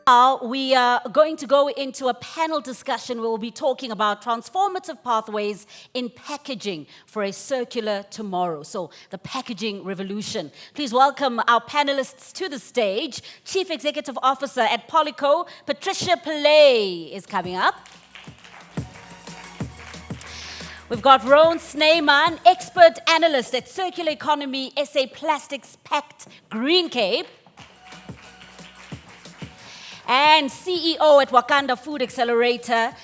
Now we are going to go into a panel discussion where we'll be talking about transformative pathways in packaging for a circular tomorrow. So the packaging revolution. Please welcome our panelists to the stage. Chief Executive Officer at Polyco, Patricia Pillay is coming up. We've got Roan Snyman, expert analyst at Circular Economy, SA Plastics, Pact, GreenCape. And CEO at Wakanda Food Accelerator,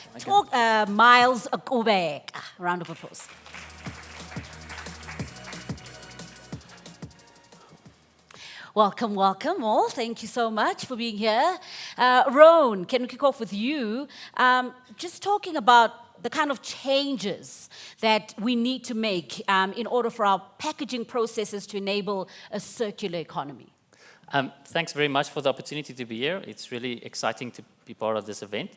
Miles Kubheka. Round of applause. Welcome, welcome all. Thank you so much for being here. Roan, can we kick off with you? Just talking about the kind of changes that we need to make in order for our packaging processes to enable a circular economy. Thanks very much for the opportunity to be here. It's really exciting to be part of this event.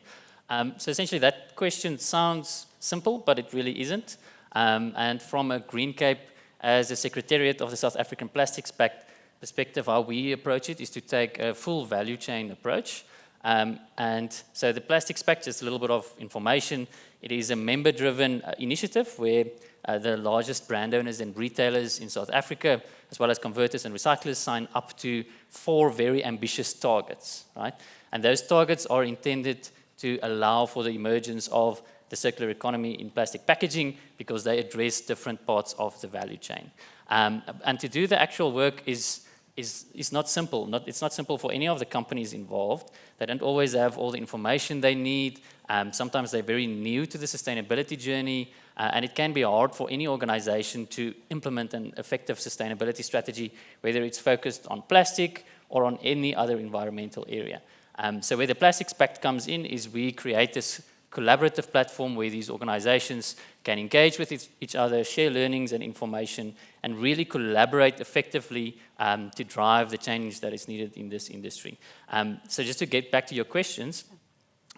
So essentially that question sounds simple, but it really isn't. And from a GreenCape, as a secretariat of the South African Plastics Pact perspective, how we approach it is to take a full value chain approach. And so the Plastics Pact, just a little bit of information, it is a member-driven initiative where the largest brand owners and retailers in South Africa, as well as converters and recyclers, sign up to 4 very ambitious targets, right? And those targets are intended to allow for the emergence of the circular economy in plastic packaging because they address different parts of the value chain. And to do the actual work is not simple. It's not simple for any of the companies involved. They don't always have all the information they need. Sometimes they're very new to the sustainability journey, and it can be hard for any organization to implement an effective sustainability strategy, whether it's focused on plastic or on any other environmental area. So where the Plastics Pact comes in is we create this collaborative platform where these organizations can engage with each other, share learnings and information, and really collaborate effectively to drive the change that is needed in this industry. So just to get back to your questions,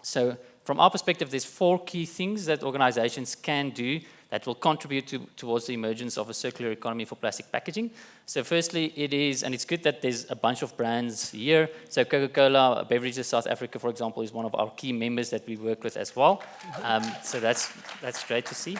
so from our perspective, there's 4 key things that organizations can do that will contribute towards the emergence of a circular economy for plastic packaging. So firstly, it is, and it's good that there's a bunch of brands here. So Coca-Cola Beverages South Africa, for example, is one of our key members that we work with as well. So that's great to see.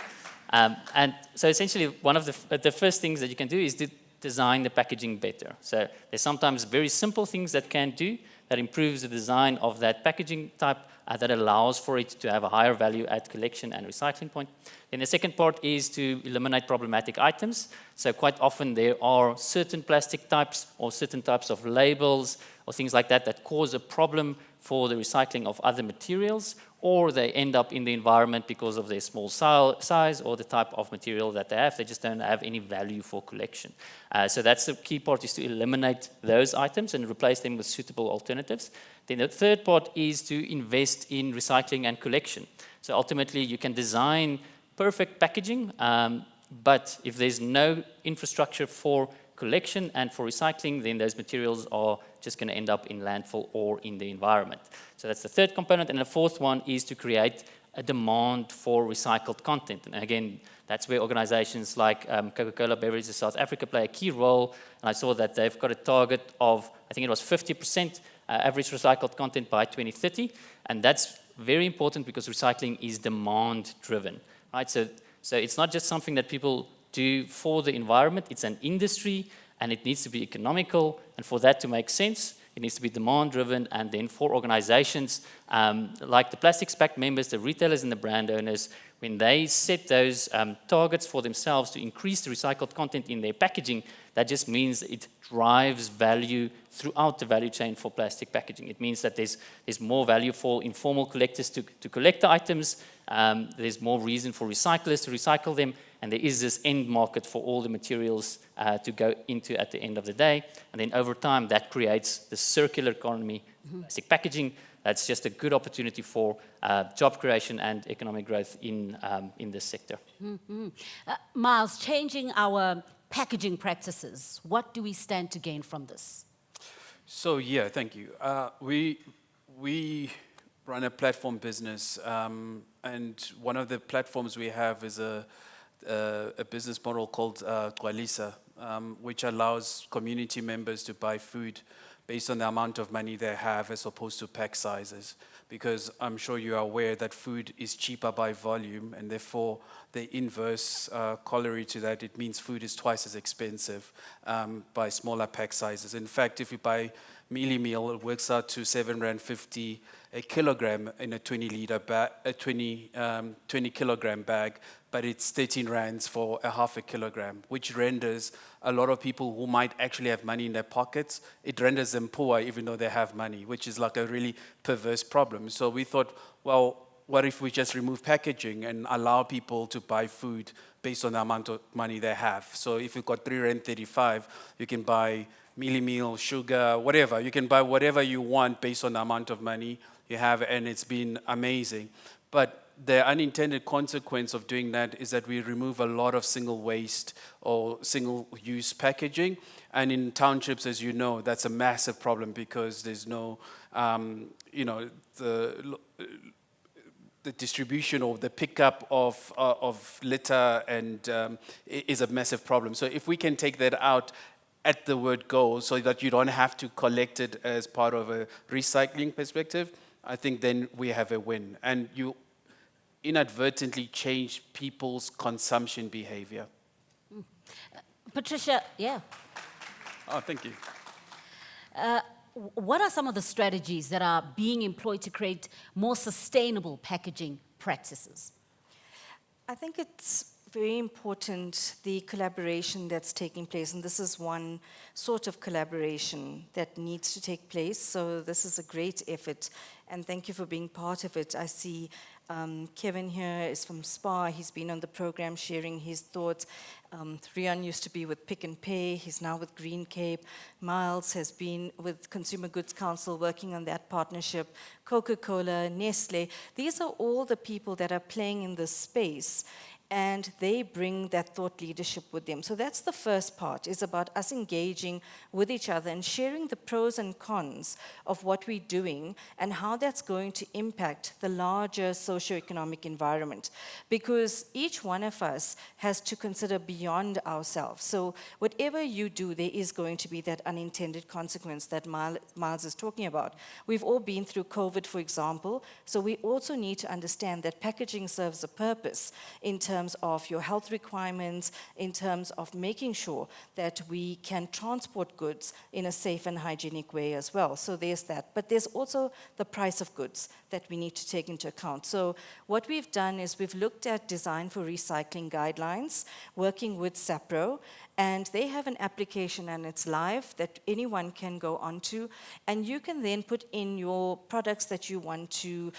And so essentially, one of the first things that you can do is to design the packaging better. So there's sometimes very simple things that can do that improves the design of that packaging type that allows for it to have a higher value at collection and recycling point. Then the second part is to eliminate problematic items. So quite often there are certain plastic types or certain types of labels or things like that that cause a problem for the recycling of other materials, or they end up in the environment because of their small size or the type of material that they have. They just don't have any value for collection. So that's the key part, is to eliminate those items and replace them with suitable alternatives. Then the third part is to invest in recycling and collection. So ultimately you can design perfect packaging, but if there's no infrastructure for collection and for recycling, then those materials are just going to end up in landfill or in the environment. So that's the third component. And the fourth one is to create a demand for recycled content. And again, that's where organizations like Coca-Cola Beverages South Africa play a key role. And I saw that they've got a target of, I think it was 50% average recycled content by 2030. And that's very important because recycling is demand driven, right? So it's not just something that people do for the environment, it's an industry, and it needs to be economical, and for that to make sense, it needs to be demand-driven, and then for organizations like the Plastics Pact members, the retailers and the brand owners, when they set those targets for themselves to increase the recycled content in their packaging, that just means it drives value throughout the value chain for plastic packaging. It means that there's more value for informal collectors to collect the items, there's more reason for recyclers to recycle them, and there is this end market for all the materials to go into at the end of the day. And then over time, that creates the circular economy, plastic packaging. That's just a good opportunity for job creation and economic growth in this sector. Miles, changing our packaging practices, what do we stand to gain from this? So yeah, thank you. We run a platform business, and one of the platforms we have is a business model called Gwalisa, which allows community members to buy food based on the amount of money they have as opposed to pack sizes. Because I'm sure you are aware that food is cheaper by volume, and therefore the inverse corollary to that, it means food is twice as expensive by smaller pack sizes. In fact, if you buy mealie meal, it works out to R7.50 a kilogram in a 20 kilogram bag, but it's 13 rands for a half a kilogram, which renders a lot of people who might actually have money in their pockets, it renders them poor even though they have money, which is like a really perverse problem. So we thought, well, what if we just remove packaging and allow people to buy food based on the amount of money they have? So if you've got R3.35, you can buy mealie meal, sugar, whatever. You can buy whatever you want based on the amount of money you have, and it's been amazing. But the unintended consequence of doing that is that we remove a lot of single waste or single-use packaging. And in townships, as you know, that's a massive problem because there's no, the distribution or the pickup of litter and is a massive problem. So if we can take that out at the word go so that you don't have to collect it as part of a recycling perspective, I think then we have a win. And you inadvertently change people's consumption behavior. Patricia, yeah. Oh, thank you. What are some of the strategies that are being employed to create more sustainable packaging practices? I think it's very important, the collaboration that's taking place, and this is one sort of collaboration that needs to take place. So this is a great effort, and thank you for being part of it. I see Kevin here is from SPA. He's been on the program sharing his thoughts. Roan used to be with Pick and Pay. He's now with GreenCape. Miles has been with Consumer Goods Council working on that partnership. Coca-Cola, Nestle. These are all the people that are playing in this space, and they bring that thought leadership with them. So that's the first part, is about us engaging with each other and sharing the pros and cons of what we're doing and how that's going to impact the larger socioeconomic environment. Because each one of us has to consider beyond ourselves. So whatever you do, there is going to be that unintended consequence that Miles is talking about. We've all been through COVID, for example, so we also need to understand that packaging serves a purpose in terms of your health requirements, in terms of making sure that we can transport goods in a safe and hygienic way as well. So there's that. But there's also the price of goods that we need to take into account. So what we've done is we've looked at design for recycling guidelines, working with SAPRO, and they have an application and it's live that anyone can go onto, and you can then put in your products that you want to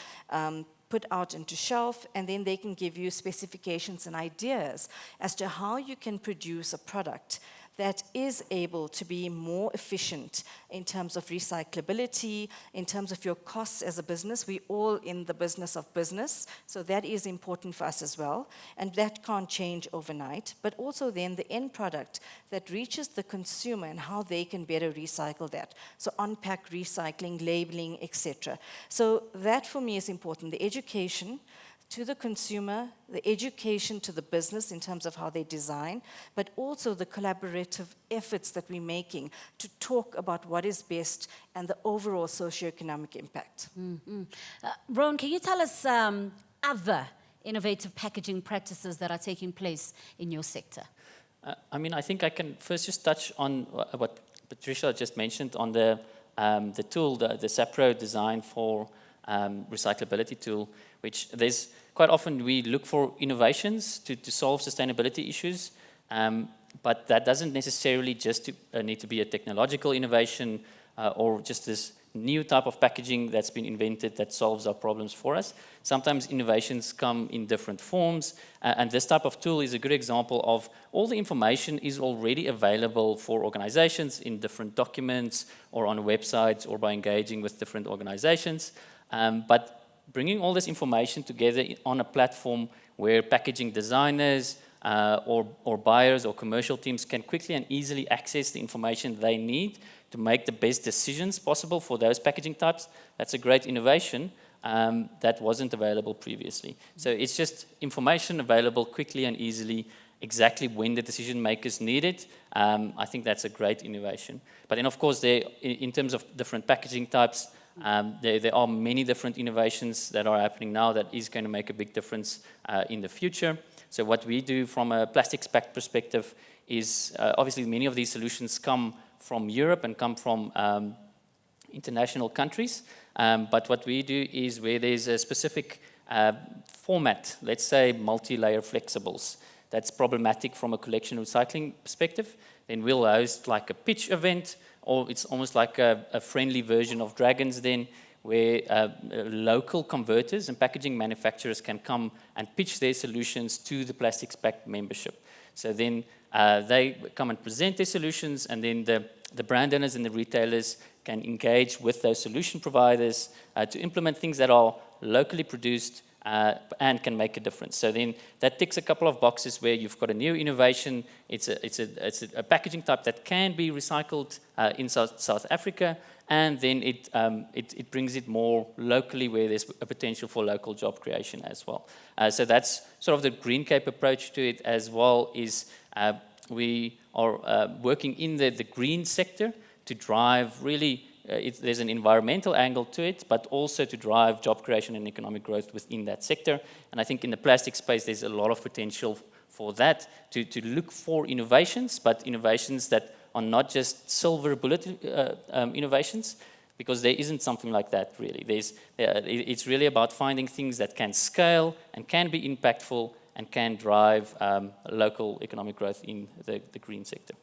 put out into shelf, and then they can give you specifications and ideas as to how you can produce a product that is able to be more efficient in terms of recyclability, in terms of your costs as a business. We're all in the business of business, so that is important for us as well, and that can't change overnight. But also then the end product that reaches the consumer and how they can better recycle that. So on-pack recycling, labeling, etc. So that for me is important, the education to the consumer, the education to the business in terms of how they design, but also the collaborative efforts that we're making to talk about what is best and the overall socioeconomic impact. Roan, can you tell us other innovative packaging practices that are taking place in your sector? I think I can first just touch on what Patricia just mentioned on the tool, the SAPRO design for recyclability tool, which there's quite often we look for innovations to solve sustainability issues, but that doesn't necessarily just need to be a technological innovation or just this new type of packaging that's been invented that solves our problems for us. Sometimes innovations come in different forms, and this type of tool is a good example of all the information is already available for organizations in different documents or on websites or by engaging with different organizations. But bringing all this information together on a platform where packaging designers or buyers or commercial teams can quickly and easily access the information they need to make the best decisions possible for those packaging types, that's a great innovation that wasn't available previously. So it's just information available quickly and easily exactly when the decision makers need it. I think that's a great innovation. But then, of course, in terms of different packaging types, there are many different innovations that are happening now that is going to make a big difference in the future. So what we do from a plastics pact perspective is, obviously, many of these solutions come from Europe and come from international countries. But what we do is where there's a specific format, let's say multi-layer flexibles, that's problematic from a collection recycling perspective, then we'll host like a pitch event, or it's almost like a friendly version of Dragons then, where local converters and packaging manufacturers can come and pitch their solutions to the Plastics Pact membership. So then they come and present their solutions, and then the brand owners and the retailers can engage with those solution providers to implement things that are locally produced and can make a difference. So then that ticks a couple of boxes where you've got a new innovation. It's a packaging type that can be recycled in South Africa, and then it brings it more locally where there's a potential for local job creation as well. So that's sort of the GreenCape approach to it as well, is we are working in the green sector to drive really, there's an environmental angle to it, but also to drive job creation and economic growth within that sector. And I think in the plastic space, there's a lot of potential for that, to look for innovations, but innovations that are not just silver bullet innovations, because there isn't something like that really. It's really about finding things that can scale and can be impactful and can drive local economic growth in the green sector.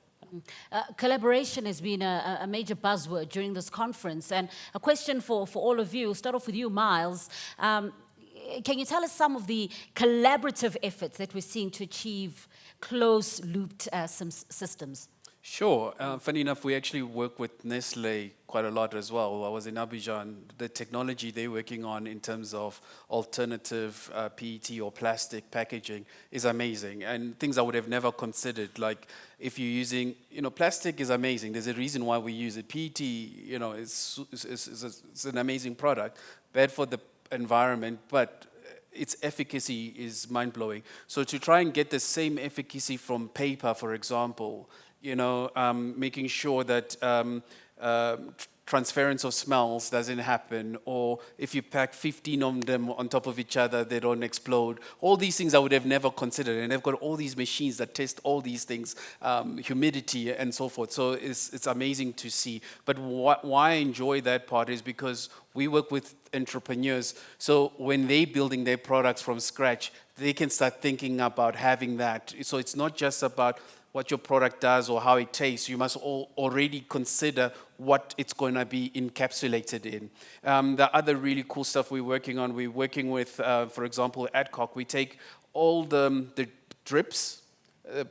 Collaboration has been a major buzzword during this conference. And a question for all of you, start off with you, Miles. Can you tell us some of the collaborative efforts that we're seeing to achieve closed-looped systems? Sure. Funny enough, we actually work with Nestle quite a lot as well. I was in Abidjan. The technology they're working on in terms of alternative PET or plastic packaging is amazing, and things I would have never considered. Like if you're using, plastic is amazing. There's a reason why we use it. PET, it's an amazing product, bad for the environment, but its efficacy is mind-blowing. So to try and get the same efficacy from paper, for example, making sure that transference of smells doesn't happen, or if you pack 15 of them on top of each other, they don't explode. All these things I would have never considered, and they've got all these machines that test all these things, humidity and so forth. So it's amazing to see. But why I enjoy that part is because we work with entrepreneurs, so when they're building their products from scratch, they can start thinking about having that. So it's not just about what your product does or how it tastes. You must already consider what it's going to be encapsulated in. The other really cool stuff we're working on, we're working with, for example, Adcock. We take all the drips,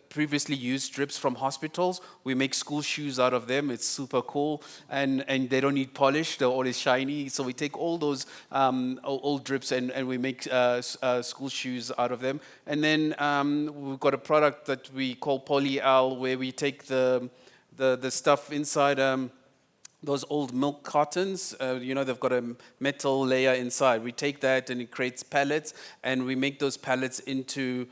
previously used drips from hospitals. We make school shoes out of them. It's super cool, and they don't need polish. They're always shiny. So we take all those old drips and we make school shoes out of them. And then we've got a product that we call Polyal, where we take the stuff inside those old milk cartons. They've got a metal layer inside. We take that and it creates pallets, and we make those pallets into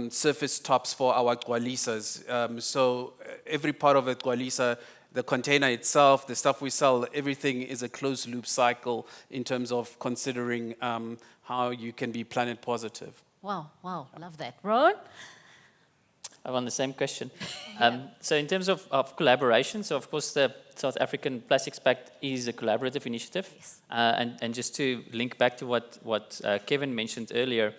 surface tops for our gwalisas. So every part of a gwalisa, the container itself, the stuff we sell, everything is a closed loop cycle in terms of considering how you can be planet positive. Wow, love that. Roan? I'm on the same question. So in terms of collaboration, so of course the South African Plastics Pact is a collaborative initiative. Yes. And just to link back to what Kevin mentioned earlier,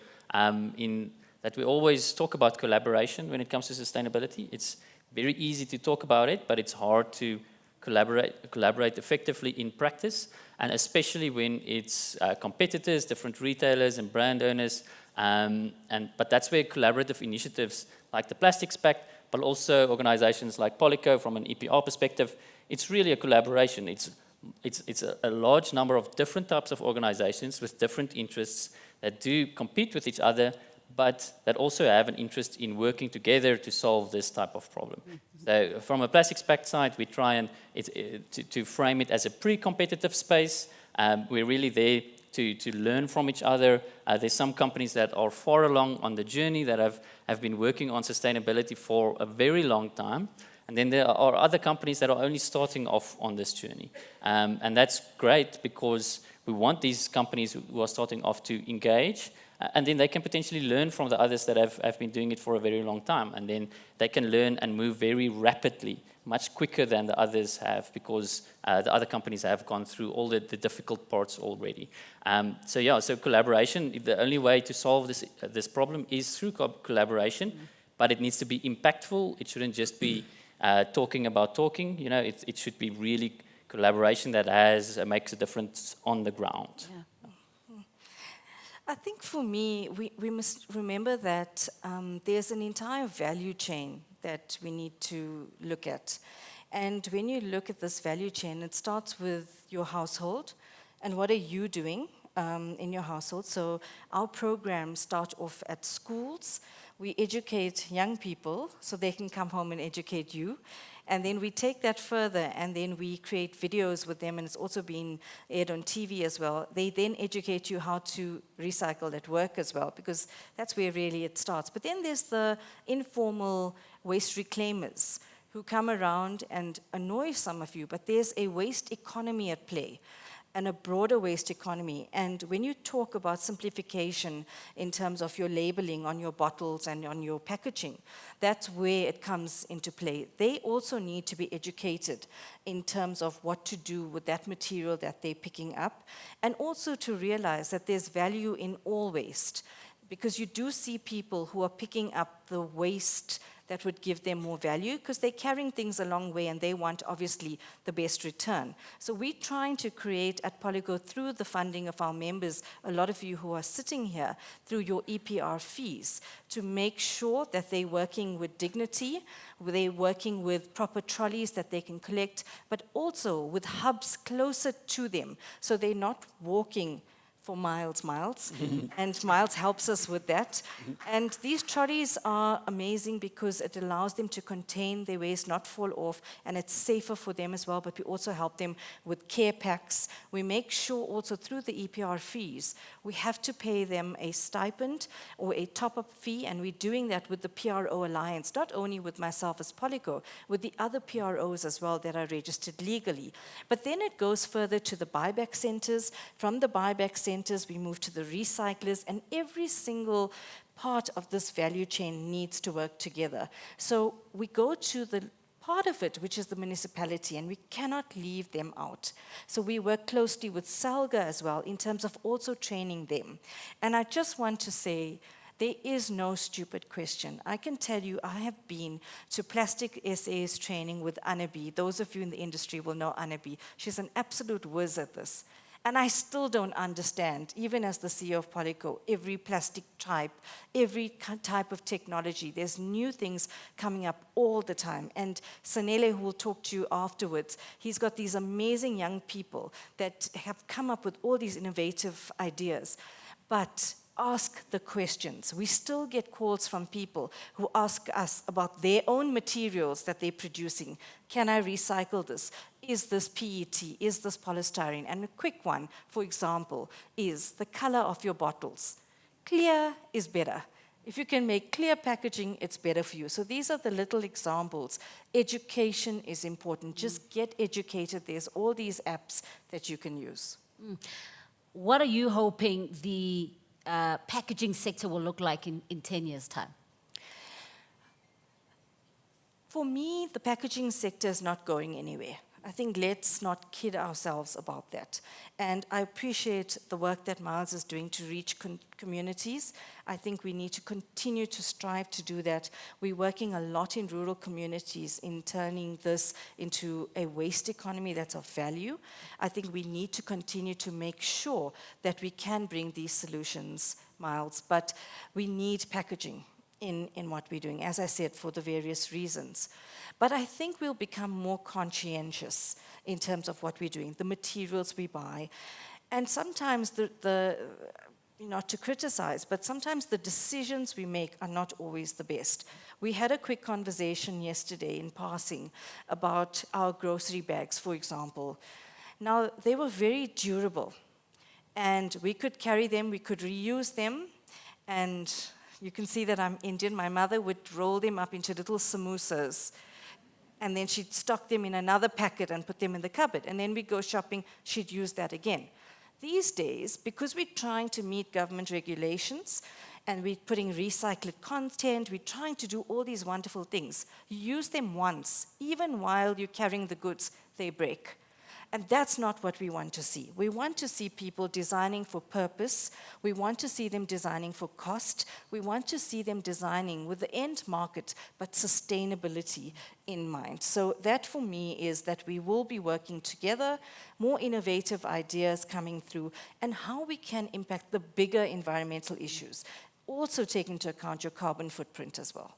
that we always talk about collaboration when it comes to sustainability. It's very easy to talk about it, but it's hard to collaborate effectively in practice, and especially when it's competitors, different retailers and brand owners. But that's where collaborative initiatives like the Plastics Pact, but also organizations like Polyco from an EPR perspective, it's really a collaboration. It's a large number of different types of organizations with different interests that do compete with each other, but that also have an interest in working together to solve this type of problem. So from a Plastics Pact side, we try and to frame it as a pre-competitive space. We're really there to learn from each other. There's some companies that are far along on the journey that have been working on sustainability for a very long time. And then there are other companies that are only starting off on this journey. And that's great because we want these companies who are starting off to engage, and then they can potentially learn from the others that have been doing it for a very long time. And then they can learn and move very rapidly, much quicker than the others have, because the other companies have gone through all the difficult parts already. So collaboration, the only way to solve this problem is through collaboration, but it needs to be impactful. It shouldn't just be talking about talking. You know, it should be really collaboration that makes a difference on the ground. Yeah. I think for me, we must remember that there's an entire value chain that we need to look at. And when you look at this value chain, it starts with your household and what are you doing in your household. So our programs start off at schools. We educate young people so they can come home and educate you. And then we take that further, and then we create videos with them, and it's also been aired on TV as well. They then educate you how to recycle at work as well, because that's where really it starts. But then there's the informal waste reclaimers who come around and annoy some of you, but there's a waste economy at play, and a broader waste economy. And when you talk about simplification in terms of your labeling on your bottles and on your packaging, that's where it comes into play. They also need to be educated in terms of what to do with that material that they're picking up, and also to realize that there's value in all waste, because you do see people who are picking up the waste that would give them more value, because they're carrying things a long way and they want, obviously, the best return. So we're trying to create at Polyco, through the funding of our members, a lot of you who are sitting here, through your EPR fees, to make sure that they're working with dignity, they're working with proper trolleys that they can collect, but also with hubs closer to them, so they're not walking for miles, and Miles helps us with that. And these trolleys are amazing because it allows them to contain their waste, not fall off, and it's safer for them as well, but we also help them with care packs. We make sure also through the EPR fees, we have to pay them a stipend or a top-up fee, and we're doing that with the PRO Alliance, not only with myself as Polyco, with the other PROs as well that are registered legally. But then it goes further to the buyback centers. From the buyback centers, we move to the recyclers, and every single part of this value chain needs to work together. So we go to the part of it, which is the municipality, and we cannot leave them out. So we work closely with SALGA as well in terms of also training them. And I just want to say, there is no stupid question. I can tell you, I have been to Plastic SA's training with Annabi. Those of you in the industry will know Annabi. She's an absolute whiz at this. And I still don't understand, even as the CEO of Polyco, every plastic type, every type of technology. There's new things coming up all the time. And Sanele, who will talk to you afterwards, he's got these amazing young people that have come up with all these innovative ideas. But ask the questions. We still get calls from people who ask us about their own materials that they're producing. Can I recycle this? Is this PET? Is this polystyrene? And a quick one, for example, is the color of your bottles. Clear is better. If you can make clear packaging, it's better for you. So these are the little examples. Education is important. Just get educated. There's all these apps that you can use. What are you hoping the packaging sector will look like in 10 years' time? For me, the packaging sector is not going anywhere. I think let's not kid ourselves about that. And I appreciate the work that Miles is doing to reach communities. I think we need to continue to strive to do that. We're working a lot in rural communities in turning this into a waste economy that's of value. I think we need to continue to make sure that we can bring these solutions, Miles, but we need packaging in what we're doing, as I said, for the various reasons. But I think we'll become more conscientious in terms of what we're doing, the materials we buy. And sometimes not to criticize, but sometimes the decisions we make are not always the best. We had a quick conversation yesterday in passing about our grocery bags, for example. Now, they were very durable. And we could carry them, we could reuse them, and you can see that I'm Indian. My mother would roll them up into little samosas, and then she'd stock them in another packet and put them in the cupboard. And then we'd go shopping, she'd use that again. These days, because we're trying to meet government regulations, and we're putting recycled content, we're trying to do all these wonderful things. You use them once, even while you're carrying the goods, they break. And that's not what we want to see. We want to see people designing for purpose. We want to see them designing for cost. We want to see them designing with the end market, but sustainability in mind. So that for me is that we will be working together, more innovative ideas coming through, and how we can impact the bigger environmental issues. Also take into account your carbon footprint as well.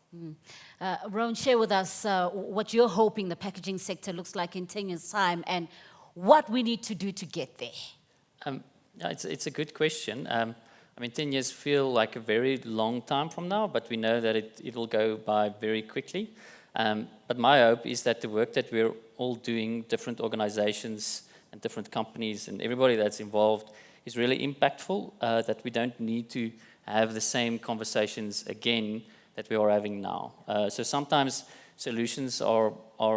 Roan, share with us what you're hoping the packaging sector looks like in 10 years' time and what we need to do to get there. It's a good question. 10 years feel like a very long time from now, but we know that it will go by very quickly. But my hope is that the work that we're all doing, different organizations and different companies and everybody that's involved, is really impactful, that we don't need to have the same conversations again that we are having now. So sometimes solutions are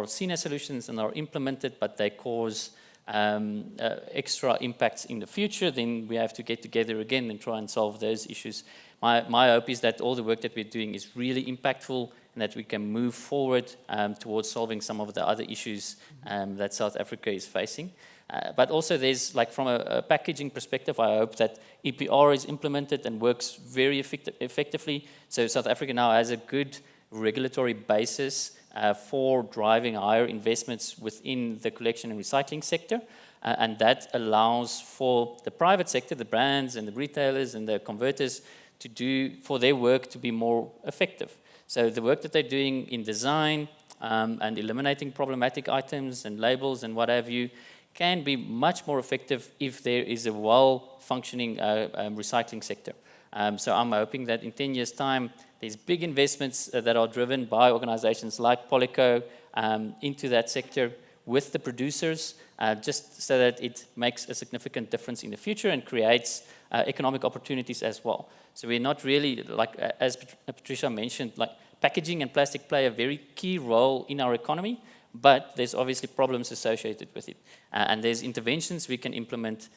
seen as solutions and are implemented, but they cause extra impacts in the future. Then we have to get together again and try and solve those issues. My hope is that all the work that we're doing is really impactful and that we can move forward towards solving some of the other issues that South Africa is facing. But also there's, like from a packaging perspective, I hope that EPR is implemented and works very effectively. So South Africa now has a good regulatory basis for driving higher investments within the collection and recycling sector. And that allows for the private sector, the brands and the retailers and the converters for their work to be more effective. So the work that they're doing in design and eliminating problematic items and labels and what have you can be much more effective if there is a well-functioning recycling sector. So I'm hoping that in 10 years' time, there's big investments that are driven by organizations like Polyco into that sector with the producers, just so that it makes a significant difference in the future and creates economic opportunities as well. So we're not really, like as Patricia mentioned, like packaging and plastic play a very key role in our economy, but there's obviously problems associated with it. And there's interventions we can implement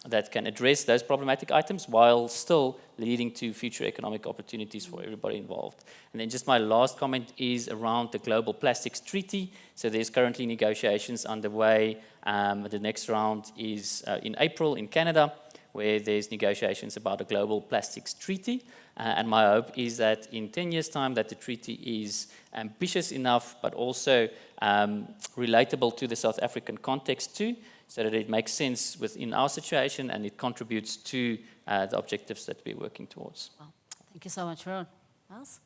that can address those problematic items while still leading to future economic opportunities for everybody involved. And then just my last comment is around the Global Plastics Treaty. So there's currently negotiations underway. The next round is in April in Canada, where there's negotiations about a Global Plastics Treaty. And my hope is that in 10 years' time that the treaty is ambitious enough, but also relatable to the South African context too, so that it makes sense within our situation and it contributes to the objectives that we're working towards. Well, thank you so much, Roan. Miles?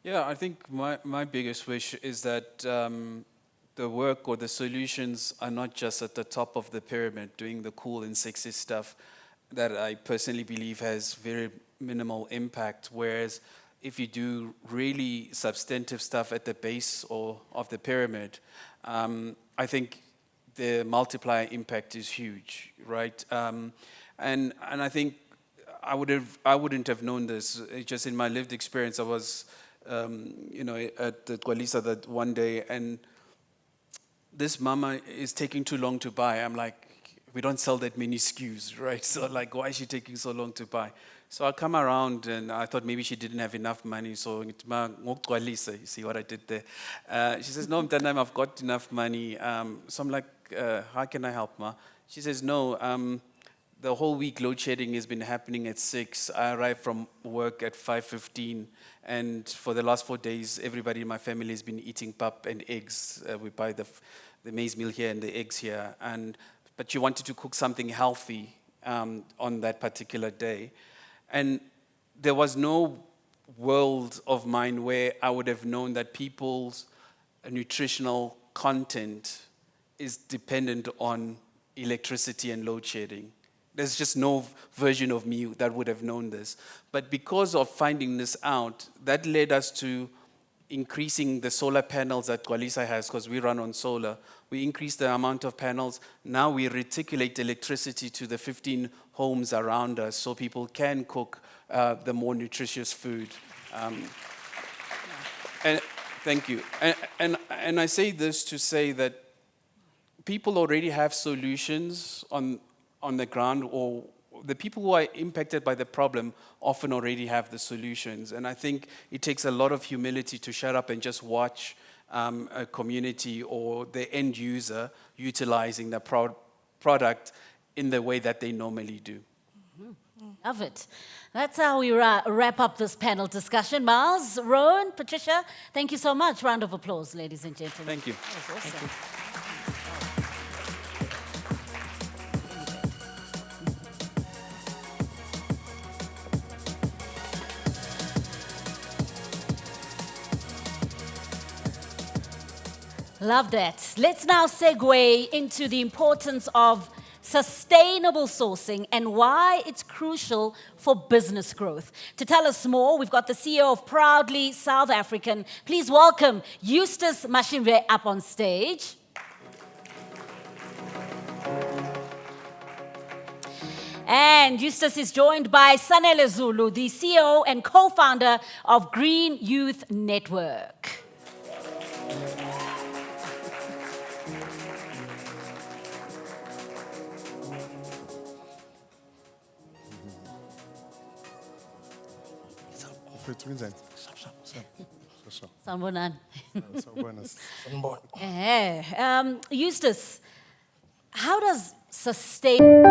Yeah, I think my biggest wish is that the work or the solutions are not just at the top of the pyramid doing the cool and sexy stuff that I personally believe has very minimal impact, whereas if you do really substantive stuff at the base or of the pyramid, I think the multiplier impact is huge, right? And I think I wouldn't have known this. It's just in my lived experience, I was at the Gwalisa that one day, and this mama is taking too long to buy. I'm like, we don't sell that many SKUs, right? So like, why is she taking so long to buy? So I come around and I thought maybe she didn't have enough money. So you see what I did there? She says, no, Mtanam, I've got enough money. So I'm like, how can I help, ma? She says, no, the whole week load shedding has been happening at 6. I arrive from work at 5:15. And for the last 4 days, everybody in my family has been eating pap and eggs. We buy the maize meal here and the eggs here. But she wanted to cook something healthy on that particular day. And there was no world of mine where I would have known that people's nutritional content is dependent on electricity and load shedding. There's just no version of me that would have known this. But because of finding this out, that led us to increasing the solar panels that Gwalisa has, because we run on solar. We increase the amount of panels. Now we reticulate electricity to the 15 homes around us so people can cook the more nutritious food. And thank you. And I say this to say that people already have solutions on the ground, or the people who are impacted by the problem often already have the solutions. And I think it takes a lot of humility to shut up and just watch a community or the end user utilizing the product in the way that they normally do. Love it. That's how we wrap up this panel discussion. Miles, Roan, Patricia, thank you so much. Round of applause, ladies and gentlemen. Thank you. That was awesome. Thank you. Love that. Let's now segue into the importance of sustainable sourcing and why it's crucial for business growth. To tell us more, we've got the CEO of Proudly South African. Please welcome Eustace Mashimve up on stage. And Eustace is joined by Sanele Zulu, the CEO and co-founder of Green Youth Network. Sanibonani. Eustace, how does sustain